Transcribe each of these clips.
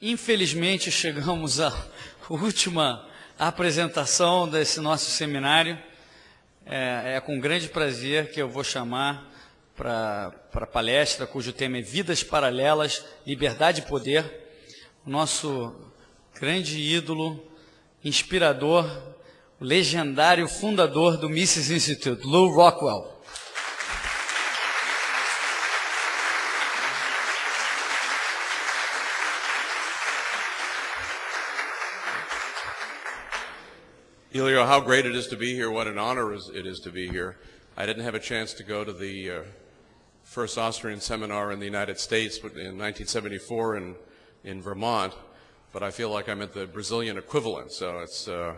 Infelizmente, chegamos à última apresentação desse nosso seminário. É com grande prazer que eu vou chamar para a palestra, cujo tema é Vidas, Paralelas, Liberdade e Poder, o nosso grande ídolo, inspirador, o legendário fundador do Mises Institute, Lew Rockwell. Elio, how great it is to be here. What an honor it is to be here. I didn't have a chance to go to the first Austrian seminar in the United States in 1974 in Vermont, but I feel like I'm at the Brazilian equivalent, so it's a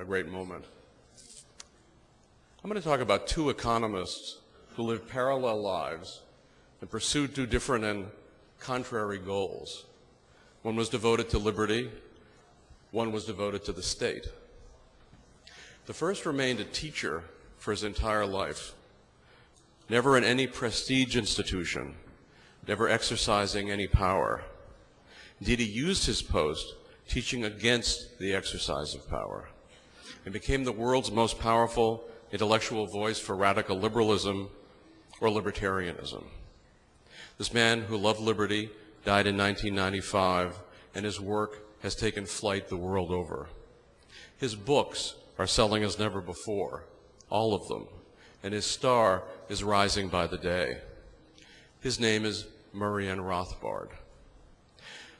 great moment. I'm going to talk about two economists who lived parallel lives and pursued two different and contrary goals. One was devoted to liberty, one was devoted to the state. The first remained a teacher for his entire life, never in any prestige institution, never exercising any power. Indeed, he used his post teaching against the exercise of power and became the world's most powerful intellectual voice for radical liberalism or libertarianism. This man who loved liberty died in 1995, and his work has taken flight the world over. His books are selling as never before, all of them, and his star is rising by the day. His name is Muriel Rothbard.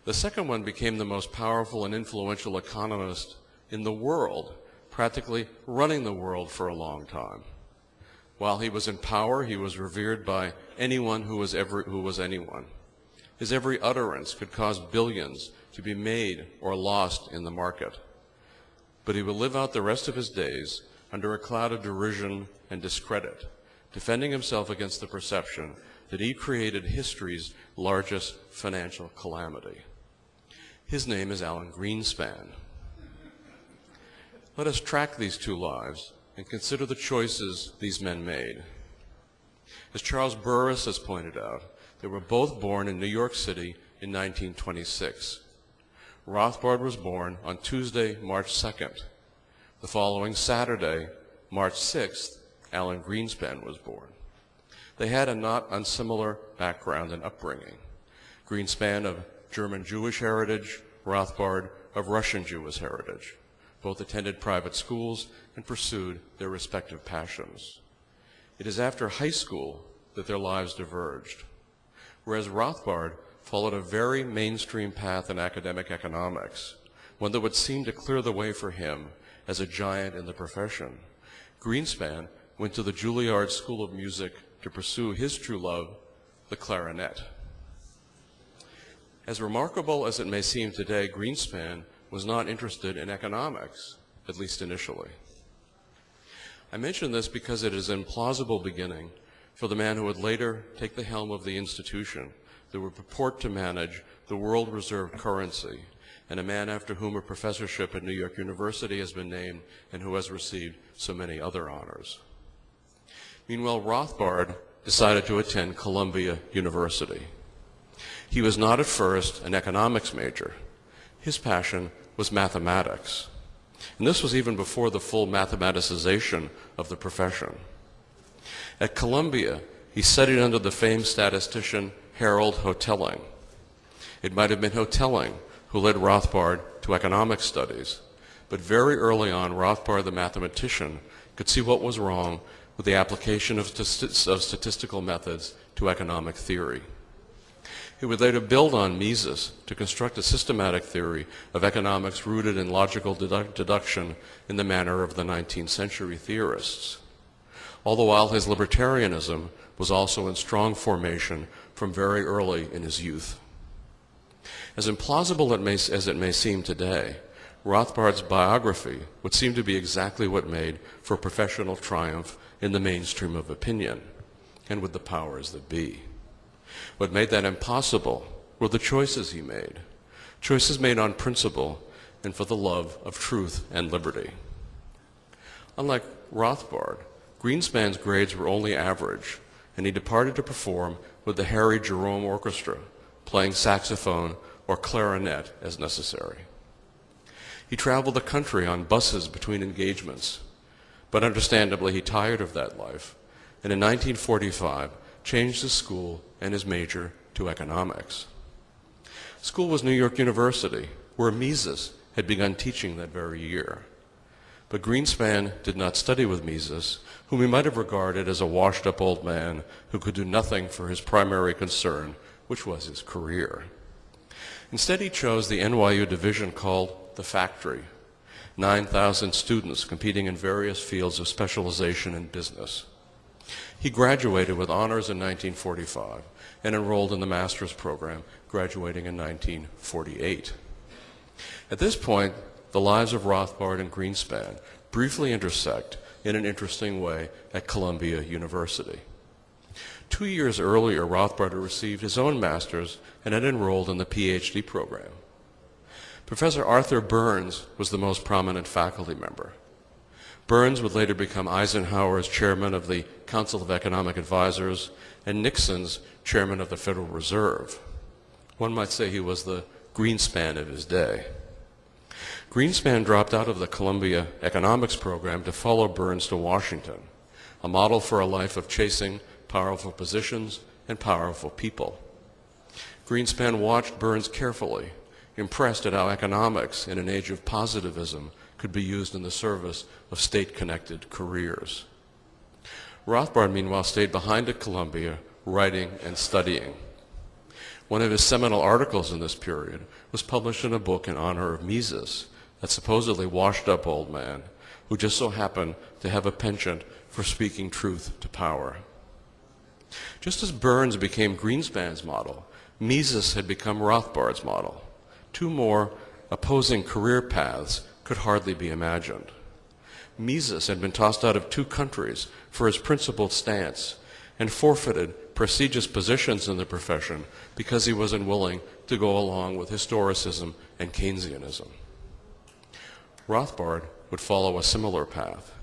The second one became the most powerful and influential economist in the world, practically running the world for a long time. While he was in power, he was revered by anyone who was anyone. His every utterance could cause billions to be made or lost in the market. But he will live out the rest of his days under a cloud of derision and discredit, defending himself against the perception that he created history's largest financial calamity. His name is Alan Greenspan. Let us track these two lives and consider the choices these men made. As Charles Burris has pointed out, they were both born in New York City in 1926. Rothbard was born on Tuesday, March 2nd. The following Saturday, March 6th, Alan Greenspan was born. They had a not unsimilar background and upbringing. Greenspan of German Jewish heritage, Rothbard of Russian Jewish heritage. Both attended private schools and pursued their respective passions. It is after high school that their lives diverged. Whereas Rothbard followed a very mainstream path in academic economics, one that would seem to clear the way for him as a giant in the profession. Greenspan went to the Juilliard School of Music to pursue his true love, the clarinet. As remarkable as it may seem today, Greenspan was not interested in economics, at least initially. I mention this because it is an implausible beginning for the man who would later take the helm of the institution that would purport to manage the world reserve currency, and a man after whom a professorship at New York University has been named and who has received so many other honors. Meanwhile, Rothbard decided to attend Columbia University. He was not at first an economics major. His passion was mathematics, and this was even before the full mathematicization of the profession. At Columbia, he studied under the famed statistician Harold Hotelling. It might have been Hotelling who led Rothbard to economic studies, but very early on, Rothbard, the mathematician, could see what was wrong with the application of statistical methods to economic theory. He would later build on Mises to construct a systematic theory of economics rooted in logical deduction in the manner of the 19th century theorists. All the while, his libertarianism was also in strong formation from very early in his youth. As implausible as it may seem today, Rothbard's biography would seem to be exactly what made for professional triumph in the mainstream of opinion and with the powers that be. What made that impossible were the choices he made, choices made on principle and for the love of truth and liberty. Unlike Rothbard, Greenspan's grades were only average, and he departed to perform with the Harry Jerome Orchestra, playing saxophone or clarinet as necessary. He traveled the country on buses between engagements, but understandably he tired of that life, and in 1945 changed his school and his major to economics. School was New York University, where Mises had begun teaching that very year. But Greenspan did not study with Mises, whom he might have regarded as a washed-up old man who could do nothing for his primary concern, which was his career. Instead, he chose the NYU division called the Factory, 9,000 students competing in various fields of specialization in business. He graduated with honors in 1945 and enrolled in the master's program, graduating in 1948. At this point, the lives of Rothbard and Greenspan briefly intersect in an interesting way at Columbia University. 2 years earlier, Rothbard had received his own master's and had enrolled in the PhD program. Professor Arthur Burns was the most prominent faculty member. Burns would later become Eisenhower's chairman of the Council of Economic Advisors and Nixon's chairman of the Federal Reserve. One might say he was the Greenspan of his day. Greenspan dropped out of the Columbia economics program to follow Burns to Washington, a model for a life of chasing powerful positions and powerful people. Greenspan watched Burns carefully, impressed at how economics in an age of positivism could be used in the service of state-connected careers. Rothbard, meanwhile, stayed behind at Columbia, writing and studying. One of his seminal articles in this period was published in a book in honor of Mises, that supposedly washed-up old man who just so happened to have a penchant for speaking truth to power. Just as Burns became Greenspan's model, Mises had become Rothbard's model. Two more opposing career paths could hardly be imagined. Mises had been tossed out of 2 countries for his principled stance and forfeited prestigious positions in the profession because he was unwilling to go along with historicism and Keynesianism. Rothbard would follow a similar path.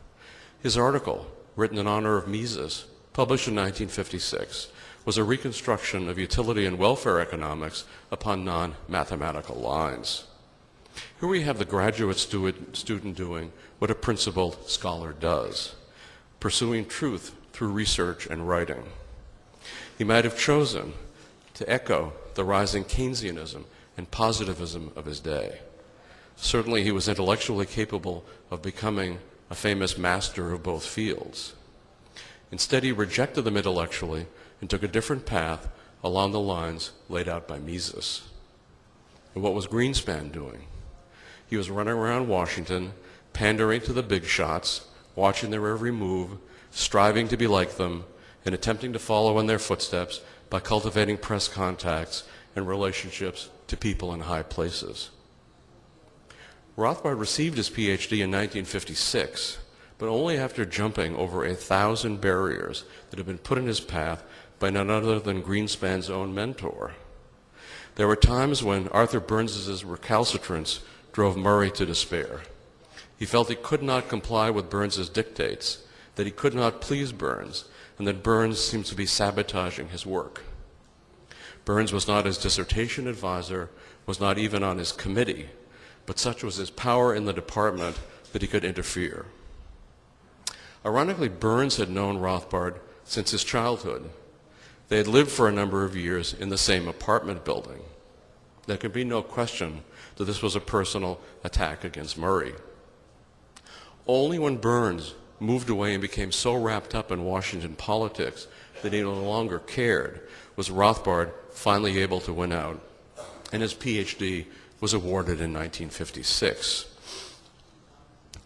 His article, written in honor of Mises, published in 1956, was a reconstruction of utility and welfare economics upon non-mathematical lines. Here we have the graduate student doing what a principled scholar does, pursuing truth through research and writing. He might have chosen to echo the rising Keynesianism and positivism of his day. Certainly he was intellectually capable of becoming a famous master of both fields. Instead, he rejected them intellectually and took a different path along the lines laid out by Mises. And what was Greenspan doing? He was running around Washington, pandering to the big shots, watching their every move, striving to be like them, and attempting to follow in their footsteps by cultivating press contacts and relationships to people in high places. Rothbard received his PhD in 1956, but only after jumping over 1,000 barriers that had been put in his path by none other than Greenspan's own mentor. There were times when Arthur Burns's recalcitrance drove Murray to despair. He felt he could not comply with Burns's dictates, that he could not please Burns, and that Burns seemed to be sabotaging his work. Burns was not his dissertation advisor, was not even on his committee, but such was his power in the department that he could interfere. Ironically, Burns had known Rothbard since his childhood. They had lived for a number of years in the same apartment building. There could be no question that this was a personal attack against Murray. Only when Burns moved away and became so wrapped up in Washington politics that he no longer cared was Rothbard finally able to win out, and his PhD was awarded in 1956.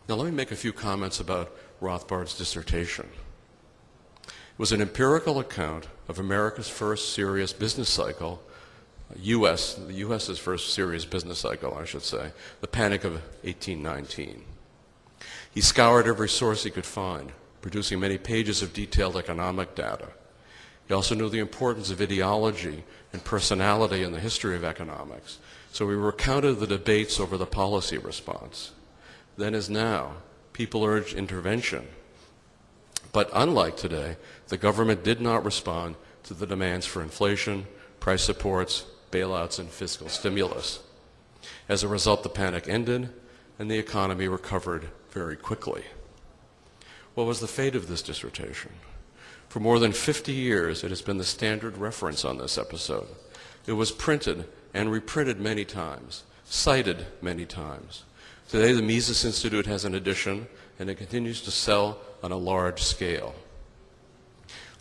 Now let me make a few comments about Rothbard's dissertation. It was an empirical account of America's first serious business cycle, the U.S.'s first serious business cycle, I should say, the Panic of 1819. He scoured every source he could find, producing many pages of detailed economic data. He also knew the importance of ideology and personality in the history of economics, so he recounted the debates over the policy response. Then as now, people urged intervention. But unlike today, the government did not respond to the demands for inflation, price supports, bailouts and fiscal stimulus. As a result, the panic ended and the economy recovered very quickly. What was the fate of this dissertation? For more than 50 years, it has been the standard reference on this episode. It was printed and reprinted many times, cited many times. Today, the Mises Institute has an edition, and it continues to sell on a large scale.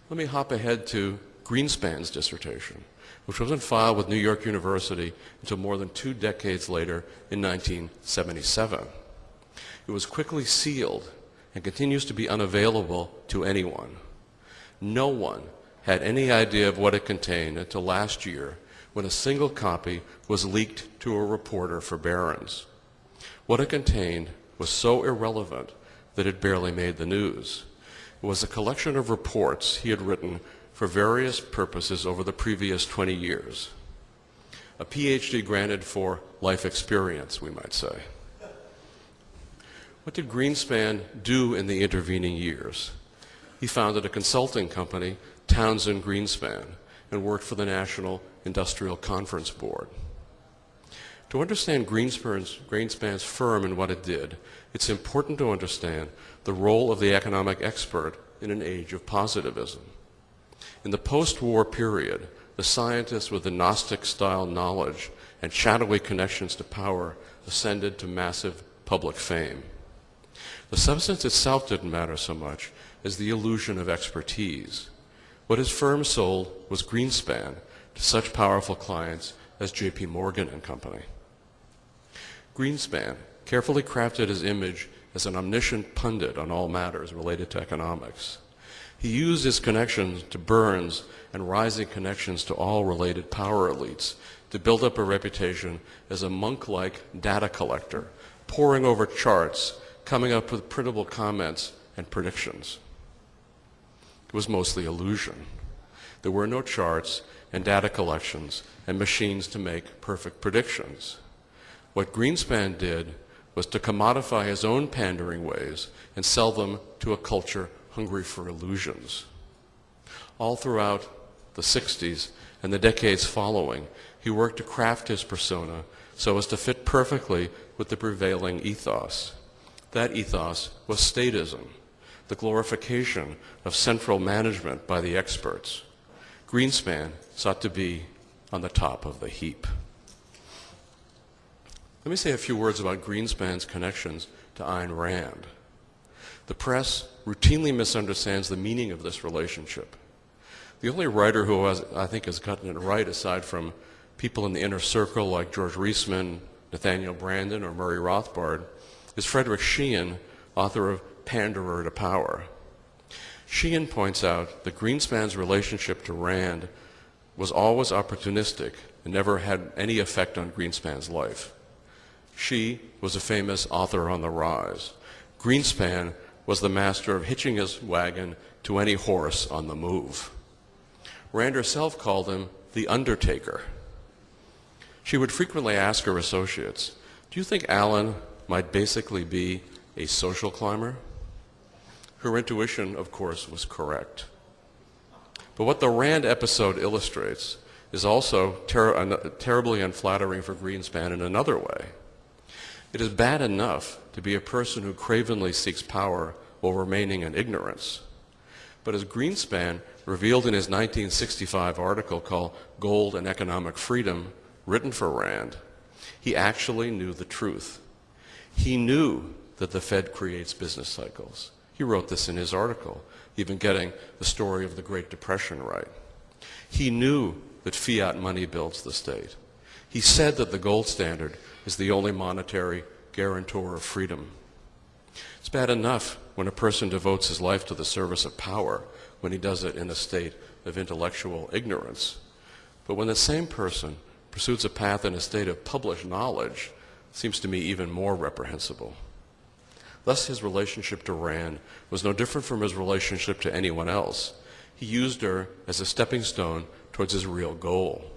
Let me hop ahead to Greenspan's dissertation, which wasn't filed with New York University until more than 2 decades later in 1977. It was quickly sealed and continues to be unavailable to anyone. No one had any idea of what it contained until last year, when a single copy was leaked to a reporter for Barron's. What it contained was so irrelevant that it barely made the news. It was a collection of reports he had written for various purposes over the previous 20 years. A PhD granted for life experience, we might say. What did Greenspan do in the intervening years? He founded a consulting company, Townsend Greenspan, and worked for the National Industrial Conference Board. To understand Greenspan's firm and what it did, it's important to understand the role of the economic expert in an age of positivism. In the post-war period, the scientists with the Gnostic-style knowledge and shadowy connections to power ascended to massive public fame. The substance itself didn't matter so much as the illusion of expertise. What his firm sold was Greenspan to such powerful clients as J.P. Morgan and Company. Greenspan carefully crafted his image as an omniscient pundit on all matters related to economics. He used his connections to Burns and rising connections to all related power elites to build up a reputation as a monk-like data collector, poring over charts, coming up with printable comments and predictions. It was mostly illusion. There were no charts and data collections and machines to make perfect predictions. What Greenspan did was to commodify his own pandering ways and sell them to a culture hungry for illusions. All throughout the 60s and the decades following, he worked to craft his persona so as to fit perfectly with the prevailing ethos. That ethos was statism, the glorification of central management by the experts. Greenspan sought to be on the top of the heap. Let me say a few words about Greenspan's connections to Ayn Rand. The press routinely misunderstands the meaning of this relationship. The only writer who I think has gotten it right, aside from people in the inner circle like George Reisman, Nathaniel Branden, or Murray Rothbard, is Frederick Sheehan, author of Panderer to Power. Sheehan points out that Greenspan's relationship to Rand was always opportunistic and never had any effect on Greenspan's life. She was a famous author on the rise. Greenspan was the master of hitching his wagon to any horse on the move. Rand herself called him the Undertaker. She would frequently ask her associates, "Do you think Alan might basically be a social climber?" Her intuition, of course, was correct. But what the Rand episode illustrates is also terribly unflattering for Greenspan in another way. It is bad enough to be a person who cravenly seeks power while remaining in ignorance. But as Greenspan revealed in his 1965 article called Gold and Economic Freedom, written for Rand, he actually knew the truth. He knew that the Fed creates business cycles. He wrote this in his article, even getting the story of the Great Depression right. He knew that fiat money builds the state. He said that the gold standard is the only monetary guarantor of freedom. It's bad enough when a person devotes his life to the service of power, when he does it in a state of intellectual ignorance. But when the same person pursues a path in a state of published knowledge, it seems to me even more reprehensible. Thus, his relationship to Rand was no different from his relationship to anyone else. He used her as a stepping stone towards his real goal.